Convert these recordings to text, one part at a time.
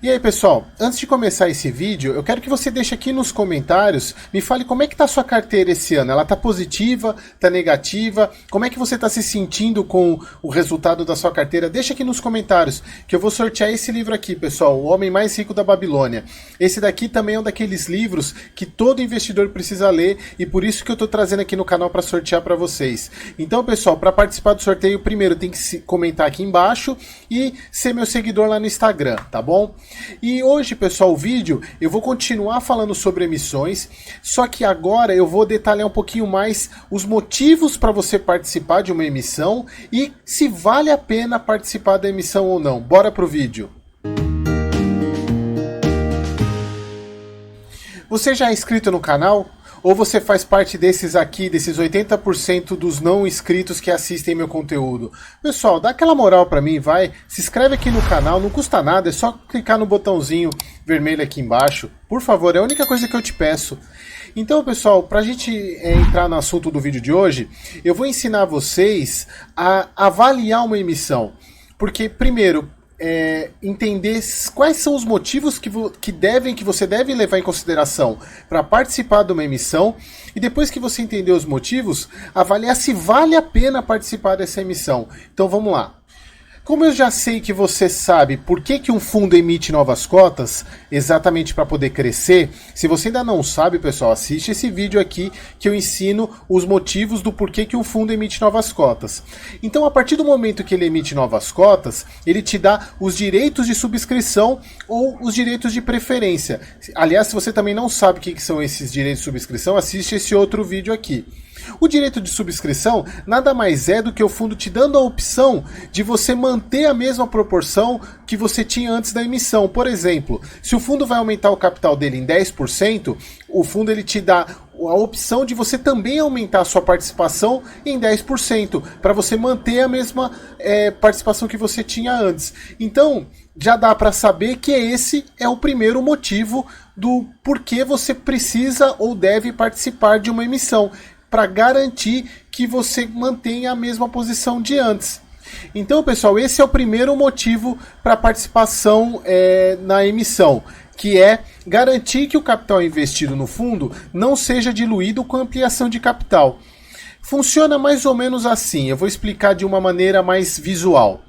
E aí pessoal, antes de começar esse vídeo, eu quero que você deixe aqui nos comentários, me fale como é que tá a sua carteira esse ano. Ela tá positiva, tá negativa? Como é que você tá se sentindo com o resultado da sua carteira? Deixa aqui nos comentários, que eu vou sortear esse livro aqui, pessoal, O Homem Mais Rico da Babilônia. Esse daqui também é um daqueles livros que todo investidor precisa ler e por isso que eu tô trazendo aqui no canal para sortear para vocês. Então pessoal, para participar do sorteio, primeiro tem que comentar aqui embaixo e ser meu seguidor lá no Instagram, tá bom? E hoje, pessoal, o vídeo eu vou continuar falando sobre emissões, só que agora eu vou detalhar um pouquinho mais os motivos para você participar de uma emissão e se vale a pena participar da emissão ou não. Bora pro vídeo. Você já é inscrito no canal? Ou você faz parte desses aqui, desses 80% dos não inscritos que assistem meu conteúdo? Pessoal, dá aquela moral pra mim, vai. Se inscreve aqui no canal, não custa nada, é só clicar no botãozinho vermelho aqui embaixo. Por favor, é a única coisa que eu te peço. Então, pessoal, pra gente entrar no assunto do vídeo de hoje, eu vou ensinar vocês a avaliar uma emissão. Porque, primeiro, entender quais são os motivos que você deve levar em consideração para participar de uma emissão e depois que você entender os motivos, avaliar se vale a pena participar dessa emissão. Então vamos lá. Como eu já sei que você sabe por que um fundo emite novas cotas, exatamente para poder crescer, se você ainda não sabe, pessoal, assiste esse vídeo aqui que eu ensino os motivos do porquê que um fundo emite novas cotas. Então, a partir do momento que ele emite novas cotas, ele te dá os direitos de subscrição ou os direitos de preferência. Aliás, se você também não sabe o que são esses direitos de subscrição, assiste esse outro vídeo aqui. O direito de subscrição nada mais é do que o fundo te dando a opção de você manter a mesma proporção que você tinha antes da emissão. Por exemplo, se o fundo vai aumentar o capital dele em 10%, o fundo ele te dá a opção de você também aumentar a sua participação em 10%, para você manter a mesma participação que você tinha antes. Então, já dá para saber que esse é o primeiro motivo do porquê você precisa ou deve participar de uma emissão, para garantir que você mantenha a mesma posição de antes. Então, pessoal, esse é o primeiro motivo para participação na emissão, que é garantir que o capital investido no fundo não seja diluído com ampliação de capital. Funciona mais ou menos assim, eu vou explicar de uma maneira mais visual.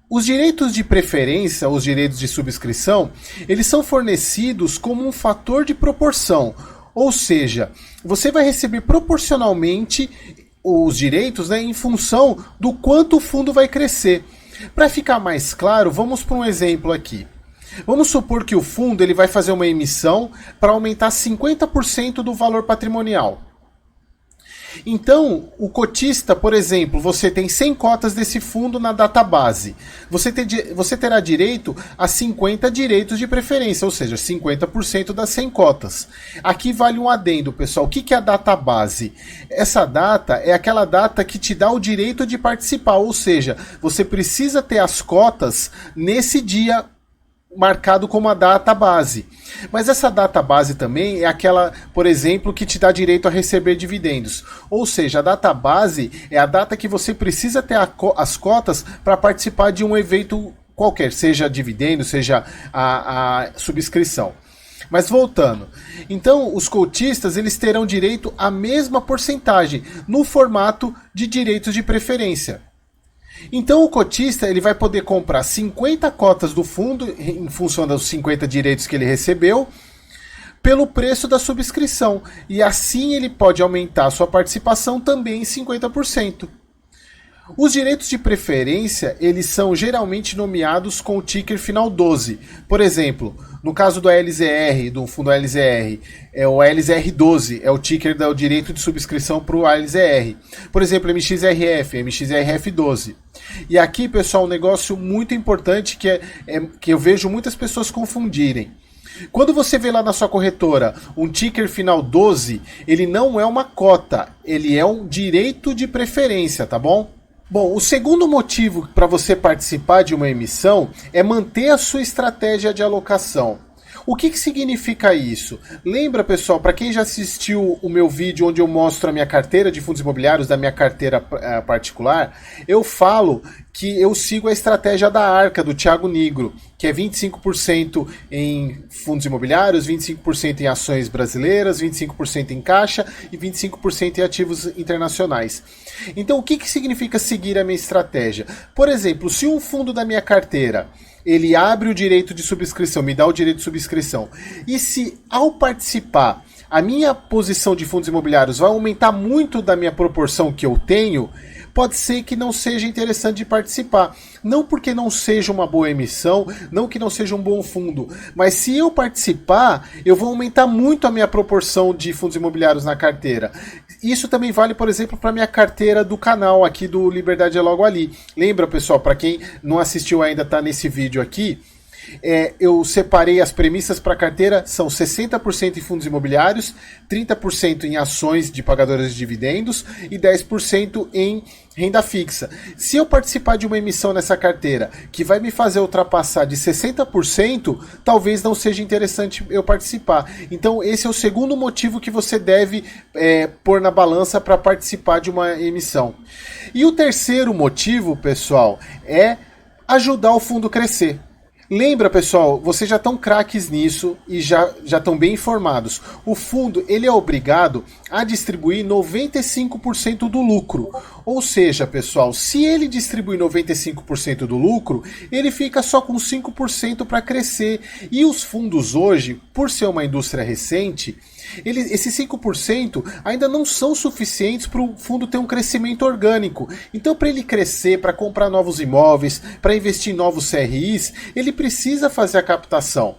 Os direitos de preferência, os direitos de subscrição, eles são fornecidos como um fator de proporção. Ou seja, você vai receber proporcionalmente os direitos, em função do quanto o fundo vai crescer. Para ficar mais claro, vamos para um exemplo aqui. Vamos supor que o fundo ele vai fazer uma emissão para aumentar 50% do valor patrimonial. Então, o cotista, por exemplo, você tem 100 cotas desse fundo na database. Você terá direito a 50 direitos de preferência, ou seja, 50% das 100 cotas. Aqui vale um adendo, pessoal. O que é a database? Essa data é aquela data que te dá o direito de participar, ou seja, você precisa ter as cotas nesse dia marcado como a data base. Mas essa data base também é aquela, por exemplo, que te dá direito a receber dividendos. Ou seja, a data base é a data que você precisa ter as cotas para participar de um evento qualquer, seja dividendo, seja a subscrição. Mas voltando, então os cotistas eles terão direito à mesma porcentagem no formato de direitos de preferência. Então o cotista ele vai poder comprar 50 cotas do fundo em função dos 50 direitos que ele recebeu pelo preço da subscrição e assim ele pode aumentar a sua participação também em 50%. Os direitos de preferência eles são geralmente nomeados com o ticker final 12. Por exemplo, no caso do ALZR, do fundo ALZR, é o ALZR12, é o ticker do direito de subscrição para o ALZR. Por exemplo, MXRF, MXRF12. E aqui, pessoal, um negócio muito importante que eu vejo muitas pessoas confundirem. Quando você vê lá na sua corretora um ticker final 12, ele não é uma cota, ele é um direito de preferência, tá bom? Bom, o segundo motivo para você participar de uma emissão é manter a sua estratégia de alocação. O que significa isso? Lembra, pessoal, para quem já assistiu o meu vídeo onde eu mostro a minha carteira de fundos imobiliários, da minha carteira particular, eu falo que eu sigo a estratégia da Arca, do Thiago Nigro, que é 25% em fundos imobiliários, 25% em ações brasileiras, 25% em caixa e 25% em ativos internacionais. Então, o que significa seguir a minha estratégia? Por exemplo, se um fundo da minha carteira ele abre o direito de subscrição, me dá o direito de subscrição, e se ao participar a minha posição de fundos imobiliários vai aumentar muito da minha proporção que eu tenho, pode ser que não seja interessante de participar. Não porque não seja uma boa emissão, não que não seja um bom fundo, mas se eu participar, eu vou aumentar muito a minha proporção de fundos imobiliários na carteira. Isso também vale, por exemplo, para a minha carteira do canal aqui do Liberdade é Logo Ali. Lembra, pessoal, para quem não assistiu ainda, está nesse vídeo aqui, eu separei as premissas para a carteira, são 60% em fundos imobiliários, 30% em ações de pagadoras de dividendos e 10% em renda fixa. Se eu participar de uma emissão nessa carteira que vai me fazer ultrapassar de 60%, talvez não seja interessante eu participar. Então esse é o segundo motivo que você deve pôr na balança para participar de uma emissão. E o terceiro motivo, pessoal, é ajudar o fundo a crescer. Lembra, pessoal, vocês já estão craques nisso e já estão bem informados. O fundo ele é obrigado a distribuir 95% do lucro. Ou seja, pessoal, se ele distribui 95% do lucro, ele fica só com 5% para crescer. E os fundos hoje, por ser uma indústria recente, esses 5% ainda não são suficientes para o fundo ter um crescimento orgânico. Então, para ele crescer, para comprar novos imóveis, para investir em novos CRIs, ele precisa fazer a captação.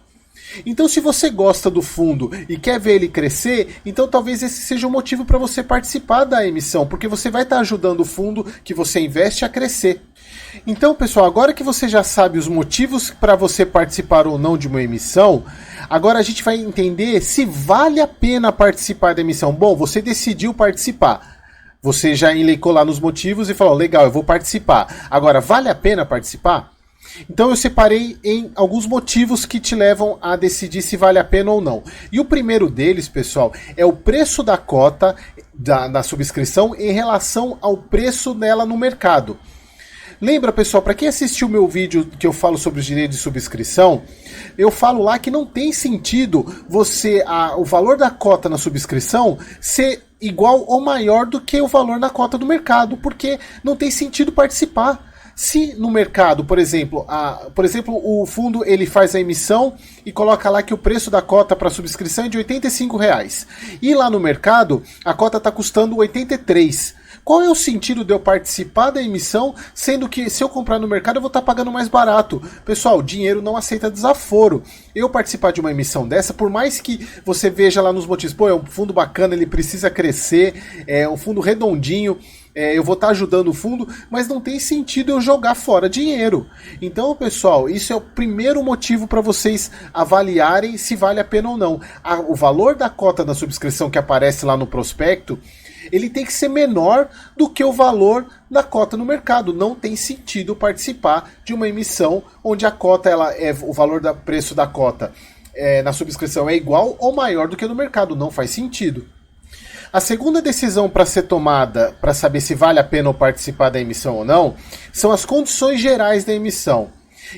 Então, se você gosta do fundo e quer ver ele crescer, então talvez esse seja o motivo para você participar da emissão, porque você vai estar ajudando o fundo que você investe a crescer. Então, pessoal, agora que você já sabe os motivos para você participar ou não de uma emissão, agora a gente vai entender se vale a pena participar da emissão. Bom, você decidiu participar. Você já elencou lá nos motivos e falou, legal, eu vou participar. Agora, vale a pena participar? Então eu separei em alguns motivos que te levam a decidir se vale a pena ou não. E o primeiro deles, pessoal, é o preço da cota da subscrição em relação ao preço dela no mercado. Lembra, pessoal, para quem assistiu o meu vídeo que eu falo sobre os direitos de subscrição, eu falo lá que não tem sentido o valor da cota na subscrição ser igual ou maior do que o valor da cota do mercado, porque não tem sentido participar. Se no mercado, por exemplo, o fundo ele faz a emissão e coloca lá que o preço da cota para subscrição é de R$85, e lá no mercado a cota está custando R$83. Qual é o sentido de eu participar da emissão, sendo que se eu comprar no mercado eu vou estar pagando mais barato? Pessoal, dinheiro não aceita desaforo. Eu participar de uma emissão dessa, por mais que você veja lá nos motivos, é um fundo bacana, ele precisa crescer, é um fundo redondinho, eu vou estar ajudando o fundo, mas não tem sentido eu jogar fora dinheiro. Então, pessoal, isso é o primeiro motivo para vocês avaliarem se vale a pena ou não. O valor da cota da subscrição que aparece lá no prospecto, ele tem que ser menor do que o valor da cota no mercado. Não tem sentido participar de uma emissão onde a cota, o valor do preço da cota na subscrição é igual ou maior do que no mercado. Não faz sentido. A segunda decisão para ser tomada, para saber se vale a pena participar da emissão ou não, são as condições gerais da emissão.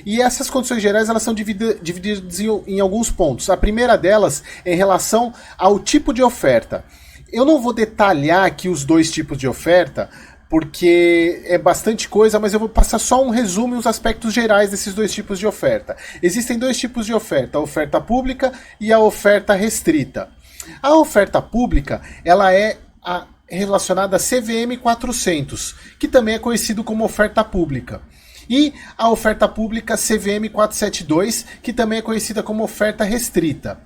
E essas condições gerais elas são divididas em alguns pontos. A primeira delas é em relação ao tipo de oferta. Eu não vou detalhar aqui os dois tipos de oferta, porque é bastante coisa, mas eu vou passar só um resumo e os aspectos gerais desses dois tipos de oferta. Existem dois tipos de oferta, a oferta pública e a oferta restrita. A oferta pública, ela é relacionada a CVM 400, que também é conhecido como oferta pública. E a oferta pública CVM 472, que também é conhecida como oferta restrita.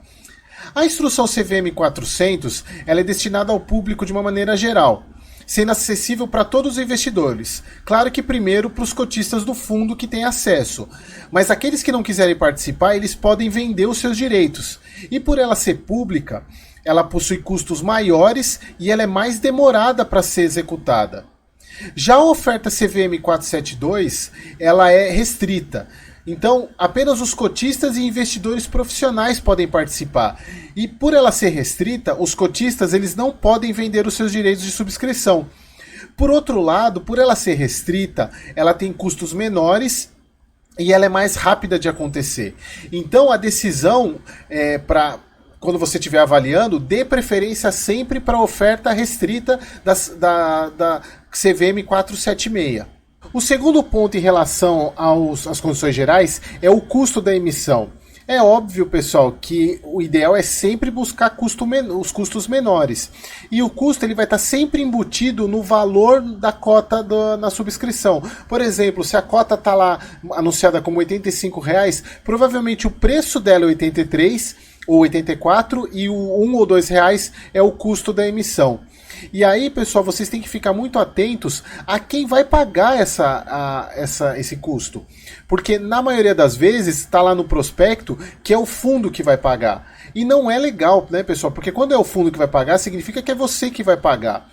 A instrução CVM 400 ela é destinada ao público de uma maneira geral, sendo acessível para todos os investidores. Claro que primeiro para os cotistas do fundo que têm acesso, mas aqueles que não quiserem participar, eles podem vender os seus direitos. E por ela ser pública, ela possui custos maiores e ela é mais demorada para ser executada. Já a oferta CVM 472, ela é restrita. Então, apenas os cotistas e investidores profissionais podem participar. E por ela ser restrita, os cotistas eles não podem vender os seus direitos de subscrição. Por outro lado, por ela ser restrita, ela tem custos menores e ela é mais rápida de acontecer. Então, a decisão para quando você estiver avaliando, dê preferência sempre para a oferta restrita da CVM 476. O segundo ponto em relação às condições gerais é o custo da emissão. É óbvio, pessoal, que o ideal é sempre buscar os custos menores. E o custo ele vai estar sempre embutido no valor da cota na subscrição. Por exemplo, se a cota está lá anunciada como R$ 85, provavelmente o preço dela é 83 ou 84 e o R$ 1 ou R$ 2 é o custo da emissão. E aí, pessoal, vocês têm que ficar muito atentos a quem vai pagar esse custo. Porque na maioria das vezes está lá no prospecto que é o fundo que vai pagar. E não é legal, né, pessoal? Porque quando é o fundo que vai pagar, significa que é você que vai pagar.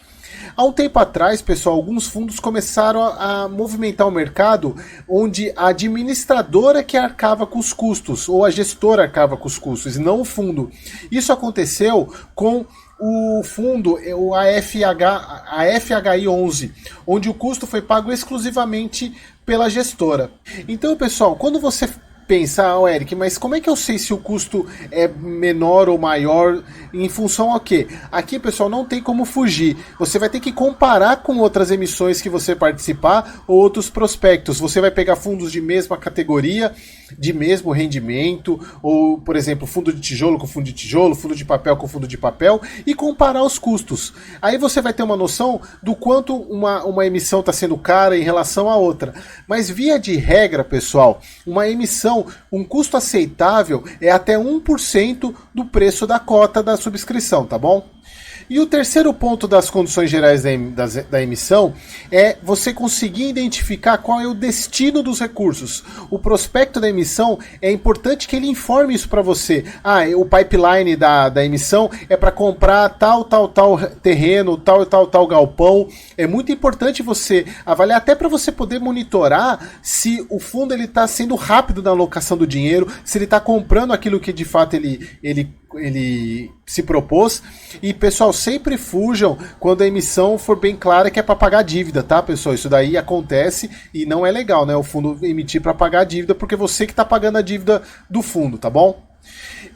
Há um tempo atrás, pessoal, alguns fundos começaram a movimentar o mercado onde a administradora que arcava com os custos, ou a gestora arcava com os custos, e não o fundo. Isso aconteceu com o fundo, a FHI 11, onde o custo foi pago exclusivamente pela gestora. Então, pessoal, quando você pensa, Eric, mas como é que eu sei se o custo é menor ou maior em função ao quê? Aqui, pessoal, não tem como fugir. Você vai ter que comparar com outras emissões que você participar ou outros prospectos. Você vai pegar fundos de mesma categoria, de mesmo rendimento, ou, por exemplo, fundo de tijolo com fundo de tijolo, fundo de papel com fundo de papel, e comparar os custos. Aí você vai ter uma noção do quanto uma emissão está sendo cara em relação à outra. Mas, via de regra, pessoal, uma emissão, um custo aceitável é até 1% do preço da cota da subscrição, tá bom? E o terceiro ponto das condições gerais da emissão é você conseguir identificar qual é o destino dos recursos. O prospecto da emissão, é importante que ele informe isso para você. O pipeline da emissão é para comprar tal terreno, tal galpão. É muito importante você avaliar, até para você poder monitorar se o fundo está sendo rápido na alocação do dinheiro, se ele está comprando aquilo que de fato ele se propôs. E, pessoal, sempre fujam quando a emissão for bem clara que é para pagar a dívida, tá, pessoal? Isso daí acontece e não é legal, né? O fundo emitir para pagar a dívida, porque você que está pagando a dívida do fundo, tá bom?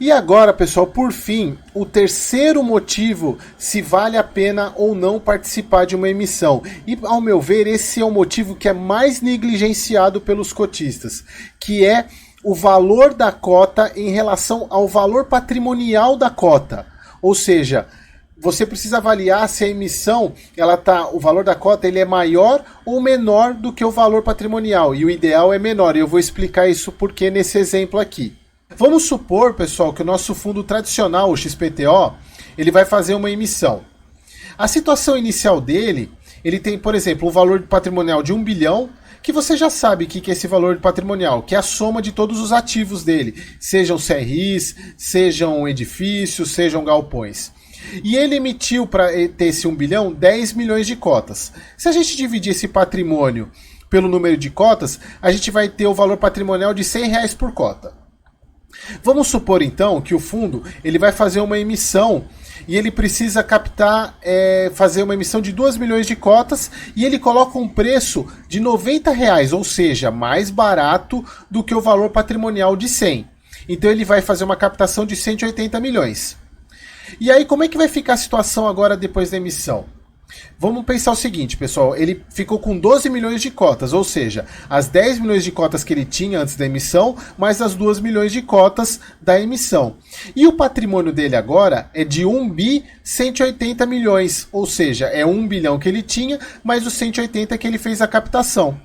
E agora, pessoal, por fim, o terceiro motivo se vale a pena ou não participar de uma emissão. E, ao meu ver, esse é o motivo que é mais negligenciado pelos cotistas, que é o valor da cota em relação ao valor patrimonial da cota. Ou seja, você precisa avaliar se a emissão, o valor da cota ele é maior ou menor do que o valor patrimonial. E o ideal é menor. E eu vou explicar isso porque nesse exemplo aqui. Vamos supor, pessoal, que o nosso fundo tradicional, o XPTO, ele vai fazer uma emissão. A situação inicial dele, ele tem, por exemplo, um valor patrimonial de 1 bilhão, que você já sabe o que é esse valor patrimonial, que é a soma de todos os ativos dele, sejam CRIs, sejam edifícios, sejam galpões. E ele emitiu, para ter esse 1 bilhão, 10 milhões de cotas. Se a gente dividir esse patrimônio pelo número de cotas, a gente vai ter o valor patrimonial de R$100 por cota. Vamos supor, então, que o fundo ele vai fazer uma emissão e ele precisa fazer uma emissão de 2 milhões de cotas e ele coloca um preço de R$90, ou seja, mais barato do que o valor patrimonial de 100. Então ele vai fazer uma captação de 180 milhões. E aí, como é que vai ficar a situação agora depois da emissão? Vamos pensar o seguinte, pessoal, ele ficou com 12 milhões de cotas, ou seja, as 10 milhões de cotas que ele tinha antes da emissão, mais as 2 milhões de cotas da emissão. E o patrimônio dele agora é de 1 bi 180 milhões, ou seja, é 1 bilhão que ele tinha, mais os 180 que ele fez a captação.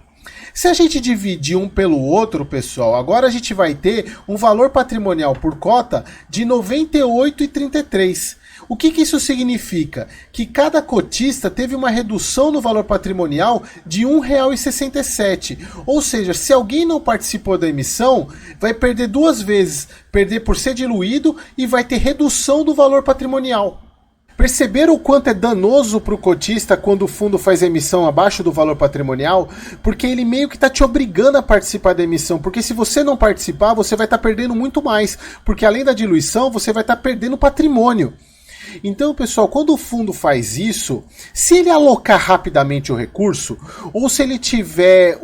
Se a gente dividir um pelo outro, pessoal, agora a gente vai ter um valor patrimonial por cota de R$ 98,33. O que isso significa? Que cada cotista teve uma redução no valor patrimonial de R$ 1,67. Ou seja, se alguém não participou da emissão, vai perder duas vezes. Perder por ser diluído e vai ter redução do valor patrimonial. Perceberam o quanto é danoso para o cotista quando o fundo faz emissão abaixo do valor patrimonial? Porque ele meio que está te obrigando a participar da emissão, porque se você não participar, você vai estar perdendo muito mais, porque além da diluição, você vai estar perdendo patrimônio. Então, pessoal, quando o fundo faz isso, se ele alocar rapidamente o recurso, ou se ele estiver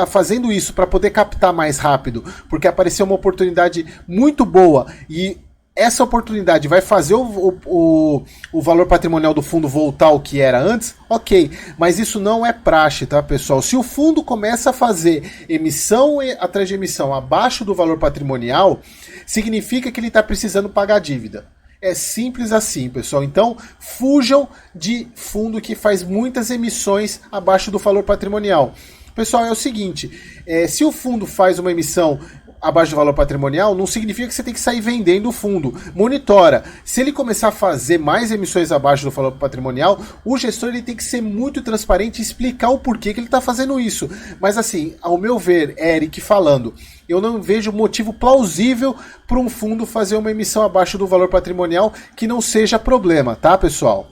fazendo isso para poder captar mais rápido, porque apareceu uma oportunidade muito boa e essa oportunidade vai fazer o valor patrimonial do fundo voltar ao que era antes, ok, mas isso não é praxe, tá, pessoal? Se o fundo começa a fazer emissão atrás de emissão abaixo do valor patrimonial, significa que ele está precisando pagar a dívida. É simples assim, pessoal. Então, fujam de fundo que faz muitas emissões abaixo do valor patrimonial. Pessoal, é o seguinte, se o fundo faz uma emissão abaixo do valor patrimonial, não significa que você tem que sair vendendo o fundo. Monitora. Se ele começar a fazer mais emissões abaixo do valor patrimonial, o gestor ele tem que ser muito transparente e explicar o porquê que ele está fazendo isso. Mas assim, ao meu ver, Eric falando, eu não vejo motivo plausível para um fundo fazer uma emissão abaixo do valor patrimonial que não seja problema, tá, pessoal?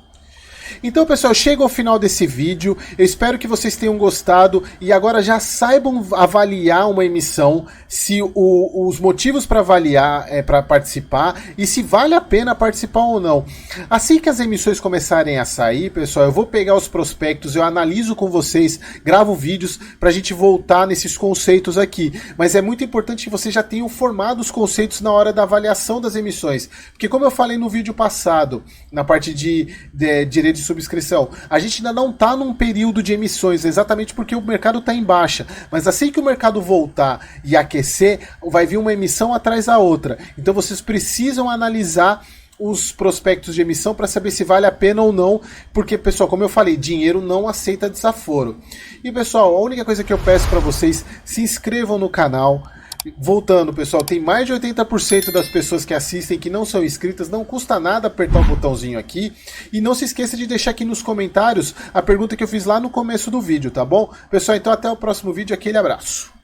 Então, pessoal, chego ao final desse vídeo, eu espero que vocês tenham gostado e agora já saibam avaliar uma emissão, se os motivos para avaliar, para participar e se vale a pena participar ou não. Assim que as emissões começarem a sair, pessoal, eu vou pegar os prospectos, eu analiso com vocês, gravo vídeos para a gente voltar nesses conceitos aqui, mas é muito importante que vocês já tenham formado os conceitos na hora da avaliação das emissões, porque como eu falei no vídeo passado, na parte de direito de subscrição, a gente ainda não está num período de emissões, exatamente porque o mercado está em baixa, mas assim que o mercado voltar e aquecer, vai vir uma emissão atrás da outra, então vocês precisam analisar os prospectos de emissão para saber se vale a pena ou não, porque, pessoal, como eu falei, dinheiro não aceita desaforo. E, pessoal, a única coisa que eu peço para vocês, se inscrevam no canal. Voltando, pessoal, tem mais de 80% das pessoas que assistem que não são inscritas, não custa nada apertar o botãozinho aqui, e não se esqueça de deixar aqui nos comentários a pergunta que eu fiz lá no começo do vídeo, tá bom? Pessoal, então até o próximo vídeo, aquele abraço.